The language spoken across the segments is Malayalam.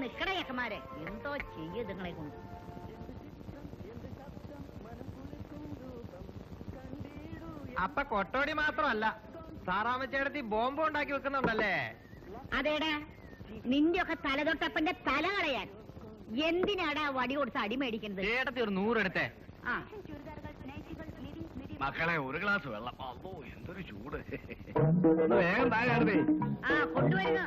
നിക്കണ ചെക്കന്മാരെ എന്തോ ചെയ്യ നിങ്ങളെ കൊണ്ട്. അപ്പൊ കൊട്ടോടി മാത്രമല്ല, സാറാമ്മച്ചേടത്തി ബോംബ് ഉണ്ടാക്കി വെക്കുന്നുണ്ടല്ലേ? അതേടാ, നിന്റെ ഒക്കെ തലതൊട്ടപ്പന്റെ തല കളയാൻ എന്തിനാടാ വടി കൊടുത്ത് അടി മേടിക്കുന്നത്? ചേട്ടത്തി ഒരു 100 എടുത്തേ. ആ മക്കളെ ഒരു ഗ്ലാസ് വെള്ളം. അപ്പോ എന്തൊരു ചൂട്. വേഗം താഴെ. ആ കൊണ്ടുവരുക.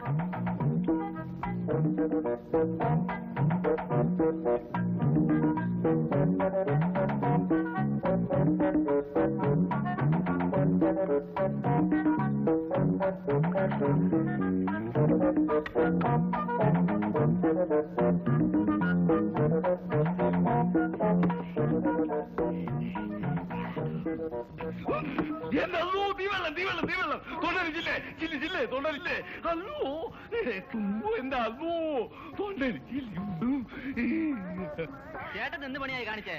ചേട്ടൻ എന്ത് പണിയായി കാണിച്ചേ?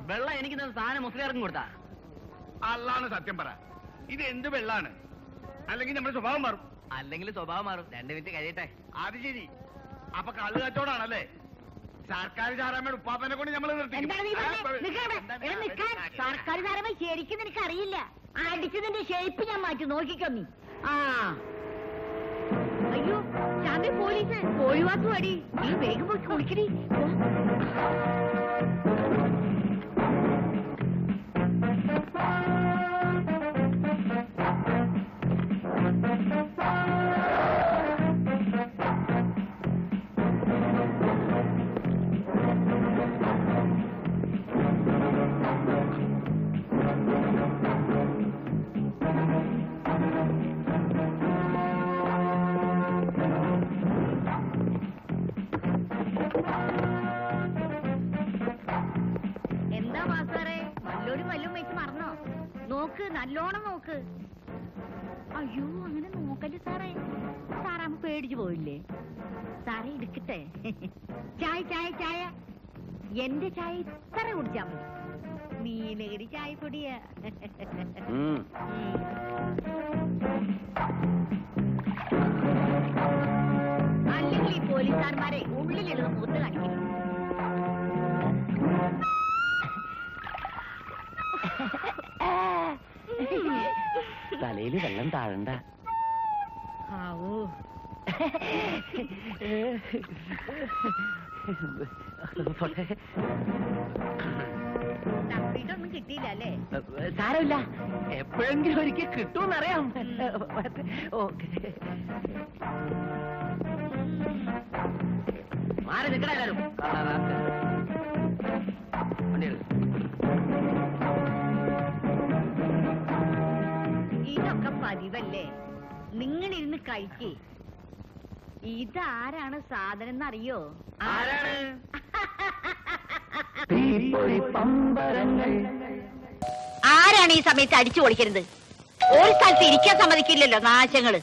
വെള്ളം എനിക്ക് സാധനം മുസ്ലിയാർക്കും കൊടുത്താ? അല്ലാണ് സത്യം പറ, ഇത് എന്ത് വെള്ളാണ്? അല്ലെങ്കിൽ നമ്മുടെ സ്വഭാവം മാറും. അല്ലെങ്കിൽ സ്വഭാവം മാറും. 2 മിനിറ്റ് കഴിയട്ടെ. അത് ശരി. അപ്പൊ കള്ളു കച്ചവടാണല്ലേ? സർക്കാർ സാറാമ്മയുടെ ഉപ്പാപ്പനെ കൊണ്ട് നമ്മൾ സർക്കാർ സാറമ്മ ശരിക്കും നിനക്ക് അറിയില്ല. അടിച്ചതിന്റെ ഷേപ്പ് ഞാൻ മാറ്റി നോക്കിക്കോ നീ. ആ അയ്യോ ചാമ്പി പോലീസ് ഒഴിവാക്കും അടി. നീ വേഗം പോയി കുളിക്കടി. എന്താ മാസാറേ, വല്ലോരും വല്ലതും വെച്ച് മറന്നോ? നോക്ക്, നല്ലോണം നോക്ക്. അയ്യോ അങ്ങനെ നോക്കല്ലേ സാറേ, സാറാമ്മ പേടിച്ചു പോയില്ലേ? സാറേ എടുക്കട്ടെ. ചായ ചായ ചായ. എന്റെ ചായ ഇത്ര കുടിച്ചാ മതി. നീലഗിരി ചായ പൊടിയാ. അല്ലെങ്കിൽ ഈ പോലീസുകാരന്മാരെ ഉള്ളിലിടുന്ന മുഖത്ത് കാണിക്കും. തലയിൽ വെള്ളം താഴണ്ട. തപ്പിട്ടൊന്നും കിട്ടിയില്ല അല്ലേ? സാരമില്ല, എപ്പോഴെങ്കിലും ഒരിക്കൽ കിട്ടുമെന്നറിയാം. മാറി നിൽക്കണ എല്ലാരും. ഇതൊക്കെ പതിവല്ലേ, നിങ്ങളിരുന്ന് കഴിക്കേ. ഇതാരാണ് സാധനം എന്നറിയോ? ആരാണ്? ആരാണ് ഈ സമയത്ത് അടിച്ചു പൊളിക്കരുത്? ഒരു സ്ഥലത്ത് ഇരിക്കാൻ സമ്മതിക്കില്ലല്ലോ നാശങ്ങള്.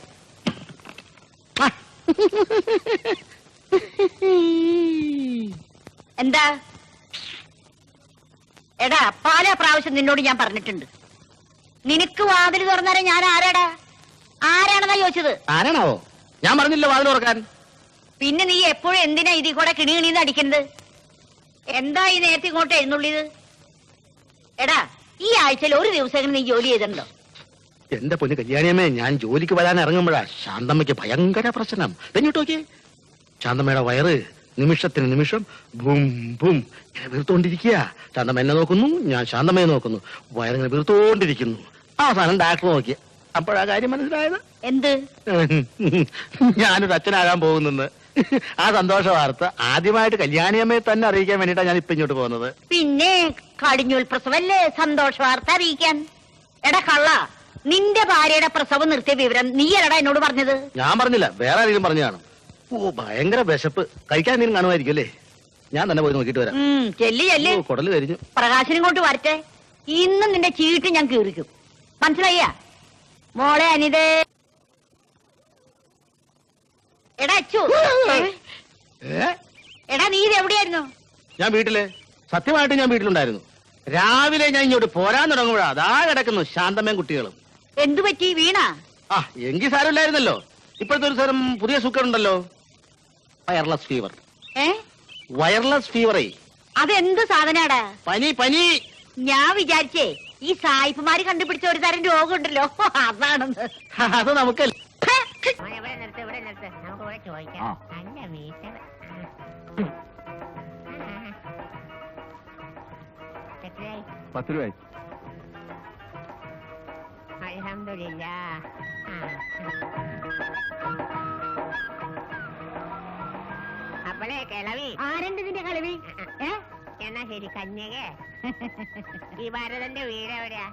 എന്താ എടാ, പല പ്രാവശ്യം നിന്നോട് ഞാൻ പറഞ്ഞിട്ടുണ്ട്, നിനക്ക് വാതിൽ തുറന്നാലേ ഞാൻ ആരാടാ? ആരാണെന്നാ ചോദിച്ചത്? ആരാണാവോ? ഞാൻ പറഞ്ഞില്ല വാതിൽ തുറക്കാൻ. പിന്നെ നീ എപ്പോഴും എന്തിനാ ഇതിൽ കൂടെ കിണി കിണീന്ന് അടിക്കുന്നത്? എന്താ ഈ നേരത്തെ ഇങ്ങോട്ട് എഴുന്നള്ളിയത്? എടാ, ഈ ആഴ്ചയിൽ ഒരു ദിവസം നീ ജോലി ചെയ്തിട്ടുണ്ടോ? എന്റെ പൊന്ന് കല്യാണിയമ്മേ, ഞാൻ ജോലിക്ക് വരാൻ ഇറങ്ങുമ്പോഴാ ശാന്തമ്മയ്ക്ക് ഭയങ്കര പ്രശ്നം. തെഞ്ഞിട്ട് നോക്കിയേ, ശാന്തമ്മയുടെ വയറ് നിമിഷത്തിന് നിമിഷം ബും ബും ഇങ്ങനെ വീർത്തോണ്ടിരിക്കുക. ശാന്തമ്മ എന്നെ നോക്കുന്നു, ഞാൻ ശാന്തമ്മയെ നോക്കുന്നു. വയറിങ്ങനെ വീർത്തോണ്ടിരിക്കുന്നു. അവസാനം ഡാക്ടർ നോക്കിയ അപ്പോഴാ കാര്യം മനസ്സിലായത്. എന്ത്? ഞാനൊരു അച്ഛനാകാൻ പോകുന്നെന്ന്. ആ സന്തോഷ വാർത്ത ആദ്യമായിട്ട് കല്യാണിയമ്മയെ തന്നെ അറിയിക്കാൻ വേണ്ടിയിട്ടാണ് ഞാൻ ഇപ്പൊ ഇങ്ങോട്ട് പോകുന്നത്. പിന്നെ കടിഞ്ഞൂൽ പ്രസവല്ലേ സന്തോഷ വാർത്ത അറിയിക്കാൻ? എടാ കള്ള, നിന്റെ ഭാര്യയുടെ പ്രസവം നിർത്തിയ വിവരം നീയല്ലടാ എന്നോട് പറഞ്ഞത്. ഞാൻ പറഞ്ഞില്ല, വേറെ ആരെങ്കിലും പറഞ്ഞു കാണും. ഓ, ഭയങ്കര വിശപ്പ്. കഴിക്കാൻ എന്തെങ്കിലും കാണുമായിരിക്കും അല്ലേ? ഞാൻ തന്നെ പോയി നോക്കിട്ട് വരാം. ചെല്ലി ചെല്ലി. കുടല് കരിഞ്ഞു. പ്രകാശനും കൊണ്ട് വരട്ടെ. ഇന്നും നിന്റെ ചീട്ട് ഞാൻ കീറിക്കും, മനസ്സിലായ? മോളെ അനിതേ. എടാ അച്ചു, എടാ നീ ഇത് എവിടെയായിരുന്നു? ഞാൻ വീട്ടില്, സത്യമായിട്ട് ഞാൻ വീട്ടിലുണ്ടായിരുന്നു. രാവിലെ ഞാൻ ഇങ്ങോട്ട് പോരാൻ തുടങ്ങുമ്പോഴാ അതാ കിടക്കുന്നു ശാന്തമ്മയും കുട്ടികളും. എന്തു പറ്റി? വീണ? എങ്കിൽ സാരമില്ലായിരുന്നല്ലോ. ഇപ്പോഴത്തെ ഒരു തരം പുതിയ സുഖമുണ്ടല്ലോ, വയർലെസ് ഫീവർ. വയർലെസ് ഫീവറേ. അതെന്ത് സാധനാടാ? പനി പനി. ഞാൻ വിചാരിച്ചേ ഈ സായിപ്പുമാര് കണ്ടുപിടിച്ച ഒരു തരം രോഗമുണ്ടല്ലോ അതാണെന്ന്. അത് നമുക്ക് ഇവിടെ നിർത്ത് നമുക്ക് ഇവിടെ ചോദിക്കാം. നല്ല വീട്ടിൽ എത്രയായി? 10 രൂപ. അൽഹംദുലില്ലാ. അപ്പളേ കിളവി ആരുണ്ട് ഇതിന്റെ കളവി? എന്നാ ശരി കന്യകേ, ഈ ഭരതന്റെ വീട് എവിടെയാ?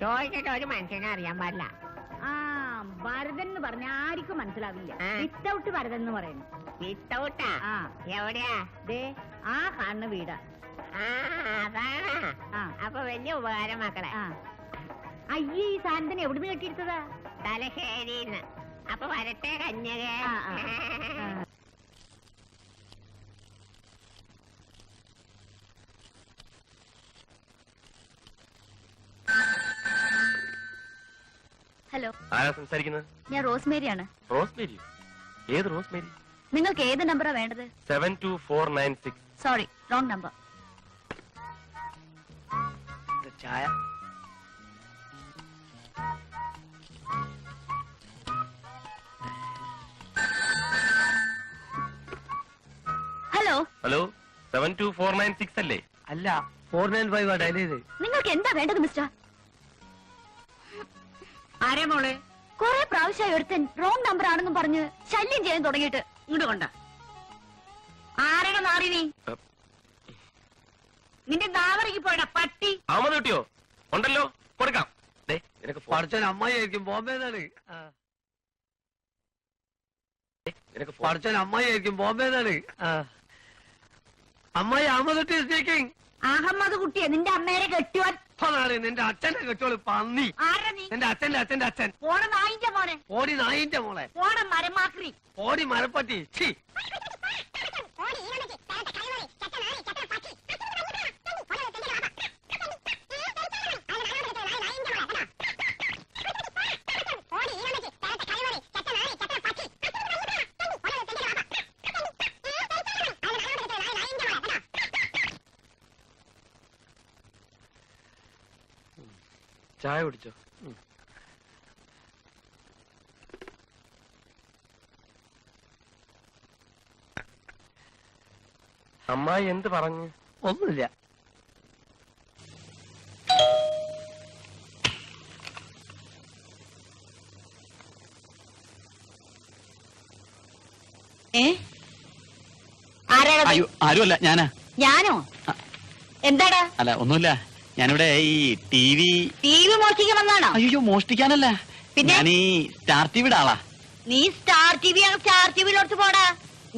ചോദിച്ചിട്ട് ഒരു മനുഷ്യനെ അറിയാൻ പാടില്ല. ആ ഭരതൻ എന്ന് പറഞ്ഞ ആർക്കും മനസ്സിലാവില്ല. വിത്തൗട്ട് ഭരതൻ എന്ന് പറയുന്നു. വിത്തൗട്ടാ? ആ എവിടെയാ? ദേ ആ കാണുന്ന വീടാ. ആ അതാണ്. അപ്പൊ വലിയ ഉപകാരം മക്കളെ. അയ്യേ ഈ സാധനത്തിന് എവിടുന്ന് കെട്ടിയെടുത്തതാ? തലശ്ശേരിന്ന്. അപ്പൊ വരട്ടെ കന്യകേ. ഹലോ, ആരാ സംസാരിക്കുന്നത്? ഞാൻ റോസ്മേരിയാണ്. റോസ്മേരി? ഏത് റോസ്മേരി? നിങ്ങൾക്ക് ഏത് നമ്പറാ വേണ്ടത്? 72496. Sorry, wrong number. ചായ. ഹലോ ഹലോ, 72496 അല്ലേ? അല്ല 495 ഡയൽ ചെയ്ത്. നിങ്ങൾക്ക് എന്താ വേണ്ടത് മിസ്റ്റർ? ആരേ മോളെ? കുറെ പ്രാവശ്യമായി ഒരുത്തൻ റോങ് നമ്പർ ആണെന്നും പറഞ്ഞ് ശല്യം ചെയ്യാൻ തുടങ്ങിയിട്ട്. ഇങ്ങോട്ട് കൊണ്ട. ആരുടെ നാറി നീ? നിന്റെ നാവറയ്ക്ക് പോയടാ പട്ടി. അഹമ്മദ് കിട്ടിയോ? ഉണ്ടല്ലോ, കൊടുക്കാം. ദേ, നിനക്ക് ഫോൺ. പഠിച്ചൻ അമ്മായി ആയിരിക്കും, ബോംബെന്നാണ്. നിനക്ക് ഫോൺ. പഠിച്ചൻ അമ്മായി ആയിരിക്കും, ബോംബെന്നാണ്. അമ്മായി അഹമ്മദ് കുട്ടി സ്പീക്കിംഗ്. അഹമ്മദ് കുട്ടിയെ നിന്റെ അമ്മേരെ കെട്ടുവാൻ. അതാണ് നിന്റെ അച്ഛനെ കെട്ടോളൂ പന്നി. ആരാ നീ? എന്റെ അച്ഛന്റെ അച്ഛൻ. പോണ നായിന്റെ മോനെ. ഓടി നായിന്റെ മോളെ. പോണ മരമാക്രി. ഓടി മരപ്പട്ടി. ഛീ. ചായ കുടിച്ചോ? അമ്മായി എന്ത് പറഞ്ഞു? ഒന്നുമില്ല. ആരാണ്? ആരുമല്ല, ഞാനാ. ഞാനോ? എന്താടാ? അല്ല ഒന്നുമില്ല, ഞാനിവിടെ ഈ ടി വി മോഷ്ടിക്കാൻ വന്നാണോ? അയ്യോ മോഷ്ടിക്കാനല്ല, പിന്നെ? ഞാൻ ഈ സ്റ്റാർ ടിവിയുടെ ആളാ. നീ സ്റ്റാർ ടിവിയിലോട്ട് പോടാ.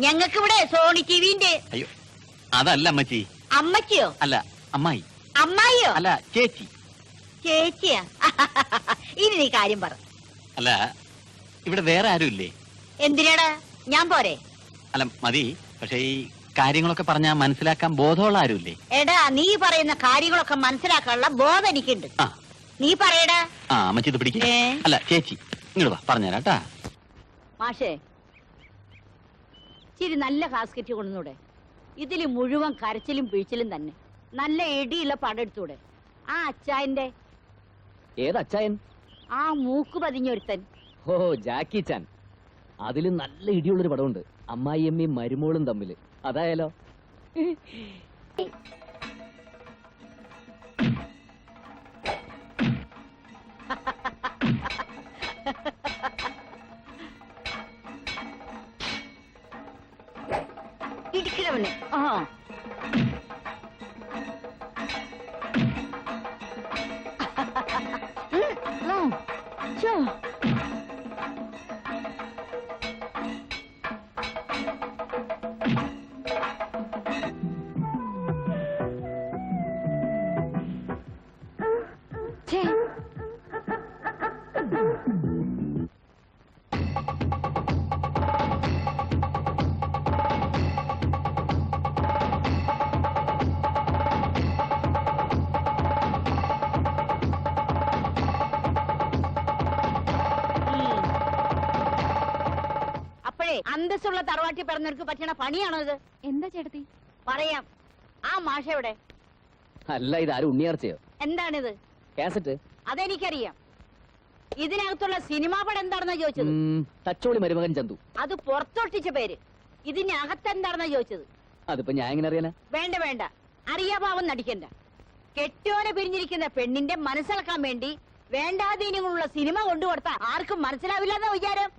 ഞങ്ങൾക്ക് ഇവിടെ സോണി ടിവിന്റെ. അയ്യോ അതല്ല അമ്മച്ചി. അമ്മച്ചിയോ? അല്ല അമ്മായി. അമ്മായിയോ? അല്ല ചേച്ചി. ചേച്ചിയാ? ഇനി നീ കാര്യം പറ. അല്ല ഇവിടെ വേറെ ആരും ഇല്ലേ? എന്തിനാടാ? ഞാൻ പോരെ? അല്ല മതി, പക്ഷെ ഈ കാര്യങ്ങളൊക്കെ പറഞ്ഞാൽ മനസ്സിലാക്കാൻ ബോധമുള്ള ആരുമില്ലേ? എടാ നീ പറയുന്ന കാര്യങ്ങളൊക്കെ മനസ്സിലാക്കാനുള്ള ബോധം എനിക്കുണ്ട്. ആ നീ പറയടാ. ആ അമ്മച്ചി ഇത് പിടിക്ക. അല്ല ചേച്ചി ഇങ്ങോട്ട് വാ, പറഞ്ഞുതരാട്ടാ. മാഷേ, ഇച്ചിരി നല്ല കാസ്കറ്റ് കൊണ്ടുവന്നൂടെ? ഇതില് മുഴുവൻ കരച്ചിലും പിഴിച്ചിലും തന്നെ. നല്ല ഇടിയുള്ള പടം എടുത്തൂടെ? ആ അച്ചായന്റെ. ഏതച്ചായൻ? ആ മൂക്ക് പതിഞ്ഞൊരുത്തൻ. ഓ ജാക്കി ചാൻ. അതില് നല്ല ഇടിയുള്ളൊരു പടമുണ്ട്, അമ്മായിയമ്മയും മരുമോളും തമ്മില്. അതായാലോ? ഇടിക്കലവന്. ആ അന്തസ്സുള്ള തറവാട്ടി പറഞ്ഞവർക്ക് പറ്റണ പണിയാണോ ഇത്? എന്താ ചേട്ടത്തി? പറയാം. ആ മാഷ എവിടെ? അല്ല, ഇതാരും ഉണ്ണിയാർച്ചയോ? എന്താണിത്? കാസറ്റ്. അതെനിക്കറിയാം. ഇതിനകത്തുള്ള സിനിമാ പടം എന്താണെന്നാ ചോദിച്ചത്? തച്ചോളി മരുമകൻ ചന്തു. അത് പുറത്തൊട്ടിച്ച പേര്. ഇതിനകത്ത് എന്താണെന്നാ ചോദിച്ചത്? അതിപ്പോ ഞാൻ എങ്ങനെ അറിയാനാ? വേണ്ട വേണ്ട, അറിയാഭാവം നടിക്കണ്ട. കെട്ടിയോനെ പിരിഞ്ഞിരിക്കുന്ന പെണ്ണിന്റെ മനസ്സിലാക്കാൻ വേണ്ടി വേണ്ടാതീനങ്ങളുള്ള സിനിമ കൊണ്ടുകൊടുത്ത ആർക്കും മനസ്സിലാവില്ലെന്ന വിചാരം.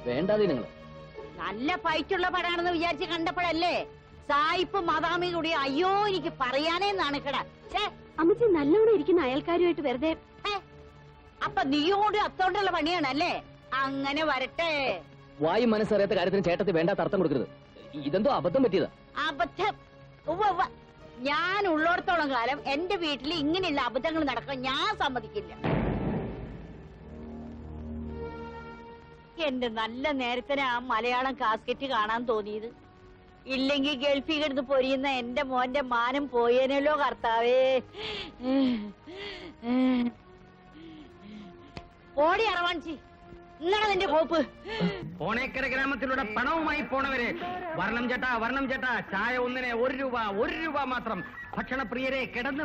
വേണ്ടാതീനങ്ങൾ നല്ല ഫൈറ്റുള്ള പടാണെന്ന് വിചാരിച്ച് കണ്ടപ്പോഴല്ലേ സായിപ്പ് മദാമി കൂടി അയ്യോ എനിക്ക് പറയാനേ നാണക്കട. അമ്മച്ചി നല്ലോണം ഇരിക്കുന്ന അയൽക്കാരുമായിട്ട് വെറുതെ. അപ്പൊ നീയോട് അത്തോണ്ടുള്ള പണിയാണല്ലേ? അങ്ങനെ വരട്ടെ. വായു മനസ്സറിയാത്ത കാര്യത്തിന് ചേട്ടത്തി വേണ്ടാത്ത അർത്ഥം കൊടുക്കരുത്. ഇതെന്തോ അബദ്ധം പറ്റിയതാ. അബദ്ധം? ഉവ്വ. ഞാൻ ഉള്ളോടത്തോളം കാലം എന്റെ വീട്ടിൽ ഇങ്ങനെയുള്ള അബദ്ധങ്ങൾ നടക്കാൻ ഞാൻ സമ്മതിക്കില്ല. എന്റെ നല്ല നേരത്തിന് ആ മലയാളം കാസ്കറ്റ് കാണാൻ തോന്നിയത്. ഇല്ലെങ്കിൽ ഗൾഫിൽ കിടന്ന് പൊരിയുന്ന എന്റെ മോന്റെ മാനം പോയേനല്ലോ കർത്താവേ. ഓടി അറവാണിച്ചി, ഇന്നലെ നിന്റെ കോപ്പ്. പോണേക്കര ഗ്രാമത്തിലൂടെ പണവുമായി പോണവരെ വർണ്ണം ചേട്ടാ ചായ ഒന്നിന് 1 രൂപ, 1 രൂപ മാത്രം. ഭക്ഷണപ്രിയരെ കടന്നു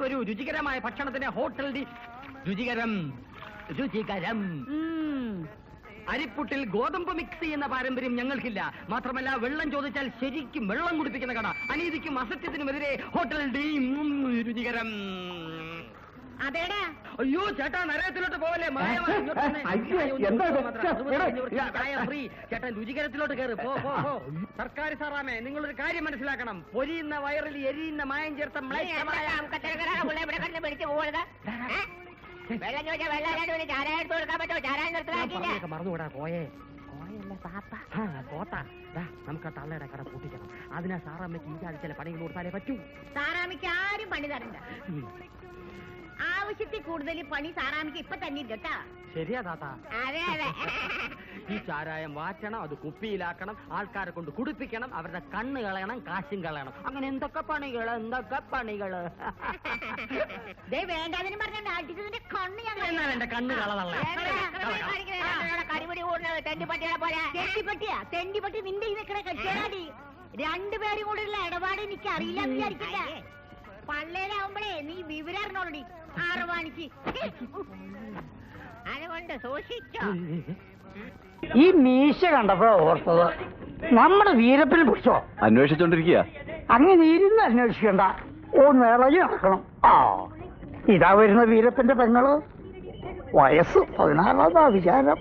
വരൂ. രുചികരമായ ഭക്ഷണത്തിന് ഹോട്ടൽ രുചികരം. അരിപ്പുട്ടിൽ ഗോതമ്പ് മിക്സ് ചെയ്യുന്ന പാരമ്പര്യം ഞങ്ങൾക്കില്ല. മാത്രമല്ല വെള്ളം ചോദിച്ചാൽ ശരിക്കും വെള്ളം കുടിപ്പിക്കുന്ന കട. അനീതിക്കും അസത്യത്തിനുമെതിരെ ഹോട്ടൽ രുചികരം. അതേടാ. അയ്യോ ചേട്ടാ, നരകത്തിലോട്ട് പോവല്ലേ? ചേട്ടൻ രുചികരത്തിലോട്ട് കയറി പോ. സർക്കാർ സാറാമേ, നിങ്ങളൊരു കാര്യം മനസ്സിലാക്കണം. പൊരിയുന്ന വയറിൽ എരിയുന്ന മായം ചേർത്ത മറന്നുകൂടാ. നമുക്ക് ആ തള്ളയുടെ കട പൂട്ടിക്കണം. അതിനാ സാറാമ്മയ്ക്ക് ഈ ആഴ്ച ചില പണികൾ കൊടുത്താലേ പറ്റൂ. സാറാമിക്ക് ആരും പണി തരണ്ട. ആവശ്യത്തിൽ കൂടുതൽ പണി സാറാമിക്ക് ഇപ്പൊ തന്നെ കേട്ടാ. ശരിയാ താത്ത. അതെ അതെ. ഈ ചാരായം വാറ്റണം, അത് കുപ്പിയിലാക്കണം, ആൾക്കാരെ കൊണ്ട് കുടിപ്പിക്കണം, അവരുടെ കണ്ണ് കളയണം, കാശും കളയണം. അങ്ങനെ എന്തൊക്കെ പണികള്. വേണ്ടാതിനും പറഞ്ഞ അടിച്ചതിന്റെ കണ്ണ് ഞാൻ എന്നാൽ എന്റെ കണ്ണ് കളതള്ള. തെണ്ടിപ്പട്ടി നിന്റെ ഈ നിൽക്കണ കെട്ടിയാടി. രണ്ടുപേരും കൂടെയുള്ള ഇടപാട് എനിക്ക് അറിയില്ല എന്ന് വിചാരിക്കില്ല. പള്ളേലാവുമ്പോഴേ നീ വിവരം അറിഞ്ഞോളടി. ആറവാണിക്ക് അതുകൊണ്ട് സൂക്ഷിച്ചോ. ഈ മീശ കണ്ടപ്പോ ഓർത്തത് നമ്മുടെ വീരപ്പനെ പിടിച്ചോ അന്വേഷിച്ചോണ്ടിരിക്കുക. അങ്ങനെ ഇരുന്ന് അന്വേഷിക്കണ്ട, ഒന്ന് ഇളകി നടക്കണം. ഇതാ വരുന്ന വീരപ്പന്റെ പെങ്ങള്. വയസ്സ് 16 വിചാരം.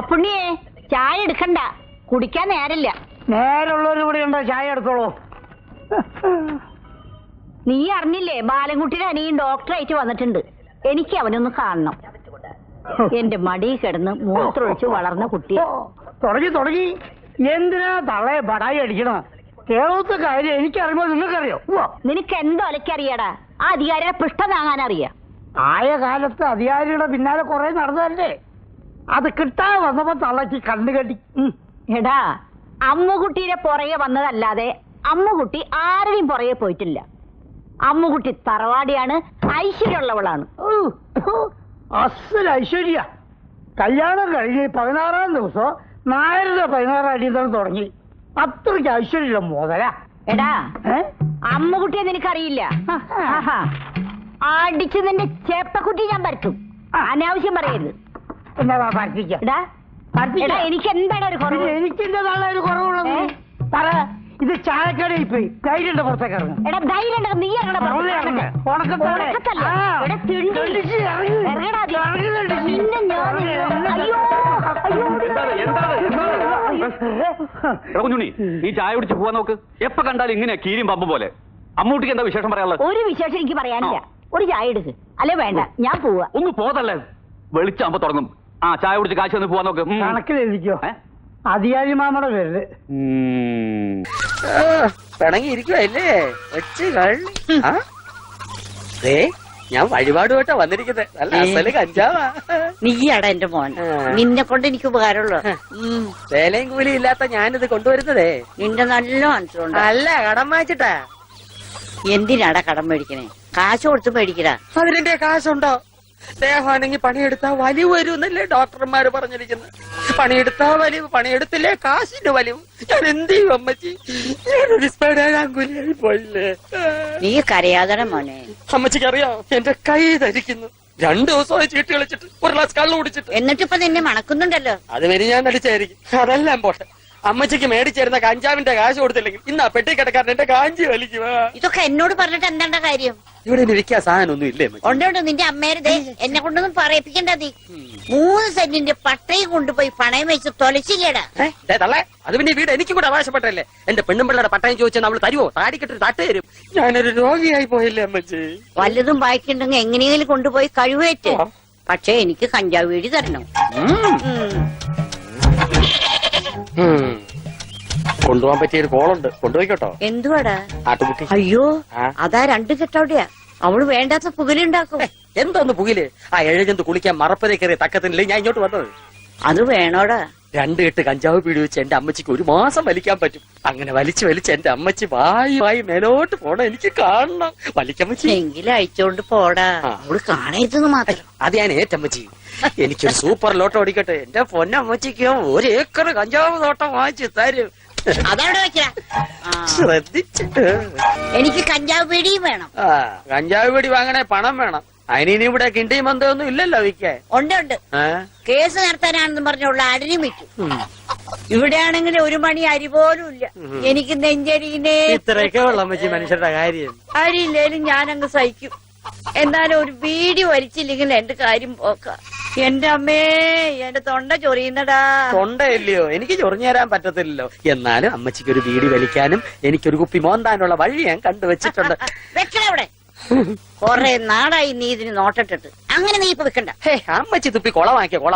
അപ്പുണ്ണിയെ ചായ എടുക്കണ്ട, കുടിക്കാൻ നേരല്ല. നേരമുള്ളവർ ഇവിടെ ഉണ്ടോ? ചായ എടുത്തോളൂ. നീ അറിഞ്ഞില്ലേ, ബാലൻകുട്ടിയുടെ അനിയൻ ഡോക്ടറായിട്ട് വന്നിട്ടുണ്ട്. എനിക്ക് അവനൊന്ന് കാണണം. എന്റെ മടി കിടന്ന് മൂത്രമൊഴിച്ച് വളർന്ന കുട്ടി. തുടങ്ങി. എന്തിനാ തള്ളയെ ബടായി അടിക്കണം? കേരളത്തെ കാര്യം എനിക്കറിയുമ്പോ നിങ്ങൾക്കറിയോ? നിനക്ക് എന്തോ ഒലക്കറിയാടാ. ആ അധികാരിയെ പൃഷ്ഠം താങ്ങാൻ അറിയാം. ആയ കാലത്ത് അധികാരിയുടെ പിന്നാലെ കുറെ നടന്നതല്ലേ. അത് കിട്ടാൻ വന്നപ്പോ തള്ളക്ക് കണ്ണുകെട്ടി. എടാ, അമ്മുകുട്ടിയുടെ പുറകെ വന്നതല്ലാതെ അമ്മുകുട്ടി ആരുടെയും പുറകെ പോയിട്ടില്ല. അമ്മുകുട്ടി തറവാടിയാണ്, ഐശ്വര്യമുള്ളവളാണ്. അസൽ ഐശ്വര്യ. കല്യാണം കഴിഞ്ഞ് 16-ാം ദിവസം നായരുടെ 16 അടിയന്തരം തുടങ്ങി. അത്രയ്ക്ക് ഐശ്വര്യ മുതല. എടാ, അമ്മുകുട്ടിയെ നിനക്കറിയില്ല. അടിച്ച് നിന്റെ ചേപ്പക്കുട്ടി ഞാൻ പരത്തും. അനാവശ്യം പറയരുത്. എന്നാ പ്രാർത്ഥിക്കാം. എനിക്ക് എന്താണ് ഒരു കുറവ്? എനിക്കെന്റെ നല്ല ഒരു കുറവുള്ളത് പറ. ഇത് ചായക്കടയിൽ പോയി ധൈര്യം പുറത്തേക്ക് ഇറങ്ങും. എടാ, ധൈര്യം നീ കുഞ്ഞുണ്ണി, ഈ ചായ കുടിച്ച് പോവാൻ നോക്ക്. എപ്പോ കണ്ടാലും ഇങ്ങനെ കീരിയും പമ്പ് പോലെ. അമ്മൂട്ടിക്ക് എന്താ വിശേഷം പറയാനുള്ളത്? ഒരു വിശേഷം എനിക്ക് പറയാനില്ല. ഒരു ചായ എടുക്ക്. അല്ലെ വേണ്ട, ഞാൻ പോവാ. ഒന്ന് പോതല്ലേ, വെളിച്ചാകുമ്പോ തുടങ്ങും. ആ ചായ കുടിച്ച് കാശ് ഒന്ന് പോവാൻ നോക്ക്. കണക്കിലെഴുതിക്കോ. അധികാരി മാമയുടെ പേര് പിണങ്ങിയിരിക്കുവല്ലേ? ഞാൻ വഴിപാടുമായിട്ടാ വന്നിരിക്കുന്നത്. നല്ല അസല് കഞ്ചാവാ. നീയാടാ എന്റെ മോൻ. നിന്നെ കൊണ്ട് എനിക്ക് ഉപകാരമുള്ളൂ. വേലയും കൂലിയും ഇല്ലാത്ത ഞാനിത് കൊണ്ടുവരുന്നതേ നിന്റെ നല്ല മനസ്സിലുണ്ട്. അല്ല, കടം വാങ്ങിച്ചിട്ടാ. എന്തിനാടാ കടം മേടിക്കണേ? കാശ് കൊടുത്ത് മേടിക്കടാ. അതിന്റെ കാശുണ്ടോ? ദേഹമാണെങ്കിൽ പണിയെടുത്താ വലിവ് വരും എന്നല്ലേ ഡോക്ടർമാര് പറഞ്ഞിരിക്കുന്നത്. പണിയെടുത്താ വലിവ്, പണിയെടുത്തില്ലേ കാശിന് വലിവ്. ഞാൻ എന്ത് ചെയ്യും അമ്മച്ചി? ഞാനൊരു സ്പെടാങ്കുലിയായി പോയില്ലേ. നീ കരയാതെ മോനെ. അമ്മച്ചിക്ക് അറിയാം എന്റെ കൈ ധരിക്കുന്നു. 2 ദിവസമായി ചീട്ട് കളിച്ചിട്ട് 1 ഗ്ലാസ് കള്ളു കുടിച്ചിട്ട്. എന്നിട്ടിപ്പൊ നിന്നെ മണക്കുന്നുണ്ടല്ലോ. അത് വരെ ഞാൻ അടിച്ചായിരിക്കും. അതെല്ലാം പോട്ടെ. അമ്മച്ചിക്ക് മേടിച്ചിരുന്ന കഞ്ചാവിന്റെ കാശ് കൊടുത്തില്ലെങ്കിൽ ഇന്നാ പെട്ടി കിടക്കാരൻ എന്റെ കാഞ്ചി വലിക്കുവാ. ഇതൊക്കെ എന്നോട് പറഞ്ഞിട്ട് എന്താണ്ട കാര്യം? ഇവിടെ വിൽക്കാൻ സാധനം ഒന്നും ഇല്ലേ? ഉണ്ടോ നിന്റെ അമ്മേരുടെ എന്നെ കൊണ്ടൊന്നും പറയിപ്പിക്കണ്ട. നീ 3 സെന്റിന്റെ പട്ടയും കൊണ്ടുപോയി പണയം വെച്ച് തൊലച്ചില്ലേടാ. തള്ളേ, അത് പിന്നെ വീട് എനിക്കും കൂടെ അവകാശപ്പെട്ടല്ലേ. എന്റെ പെണ്ണുമ്പിള്ളയുടെ പട്ടയം ചോദിച്ചാൽ നമ്മൾ തരുവോ? താടിക്കെട്ട് തട്ട് തരും. ഞാനൊരു രോഗിയായി പോയില്ലേ അമ്മച്ചി? വല്ലതും ബാക്കിയുണ്ടെങ്കിൽ എങ്ങനെയെങ്കിലും കൊണ്ടുപോയി കഴിവേറ്റ്. പക്ഷെ എനിക്ക് കഞ്ചാവ് വീടി തരണം. കൊണ്ടുപോകാൻ പറ്റിയ ഒരു കോളുണ്ട്, കൊണ്ടുപോയിക്കോട്ടോ. എന്തുവാടാ? ആട്ടുകുട്ടി. അയ്യോ, അതാ 2 കെട്ടവിടെയാ. അവള് വേണ്ടാത്ത പുകലുണ്ടാക്കും. എന്തോന്ന് പുകില്? ആ എഴജന്ത് കുളിക്കാൻ മറപ്പരെ കയറിയ തക്കത്തിനല്ലേ ഞാൻ ഇങ്ങോട്ട് വന്നത്. അത് വേണോടാ. 2 കെട്ട് കഞ്ചാവ് പീടി വെച്ച് എന്റെ അമ്മച്ചിക്ക് 1 മാസം വലിക്കാൻ പറ്റും. അങ്ങനെ വലിച്ച് എന്റെ അമ്മച്ചി വായി മേലോട്ട് പോണം. എനിക്ക് കാണണം. വലിക്കമ്മച്ചി എങ്കിലും അയച്ചോണ്ട് പോടാ. അവള് കാണരുതെന്ന് മാത്രം. അത് ഞാൻ ഏറ്റമ്മച്ചി. എനിക്കൊരു സൂപ്പർ ലോട്ടോ ഓടിക്കട്ടെ. എന്റെ പൊന്നമ്മച്ചിക്ക് 1 ഏക്കർ കഞ്ചാവ് തോട്ടം വാങ്ങിച്ചു തരും. അതവിടെ വെക്ക. ശ്രദ്ധിച്ചിട്ട്. എനിക്ക് കഞ്ചാവ് പീടിയും വേണം. കഞ്ചാവ് പീടി വാങ്ങണേ പണം വേണം. അതിനി ഇവിടെ കിണ്ടിയും മന്തൊന്നും ഇല്ലല്ലോ വിൽക്കാൻ. ഉണ്ട്. കേസ് നടത്താനാണെന്ന് പറഞ്ഞുള്ള അടിനും വിറ്റു. ഇവിടെയാണെങ്കിൽ 1 മണി അരി പോലും ഇല്ല. എനിക്ക് നെഞ്ചരിനെ ഇത്രയൊക്കെ ഉള്ള അമ്മച്ചി മനുഷ്യരുടെ കാര്യം. അരിയില്ലേലും ഞാനങ്ങ് സഹിക്കും. എന്നാലും ഒരു ബീഡി വലിച്ചില്ലെങ്കിൽ എന്റെ കാര്യം പോക്ക. എന്റെ അമ്മേ, എന്റെ തൊണ്ട ചൊറിയുന്നടാ. തൊണ്ടയില്ലയോ? എനിക്ക് ചൊറിഞ്ഞു തരാൻ പറ്റത്തില്ലല്ലോ. എന്നാലും അമ്മച്ചിക്ക് ഒരു ബീഡി വലിക്കാനും എനിക്കൊരു കുപ്പി മോന്താനുള്ള വഴി ഞാൻ കണ്ടുവച്ചിട്ടുണ്ട്. വെക്കണവിടെ. കൊറേ നാടായി നീ ഇതിന് നോട്ടിട്ടിട്ട്. അങ്ങനെ നീ ഇപ്പൊ വെക്കണ്ട. അമ്മച്ചി തുപ്പി കൊള വാങ്ങിയ കൊള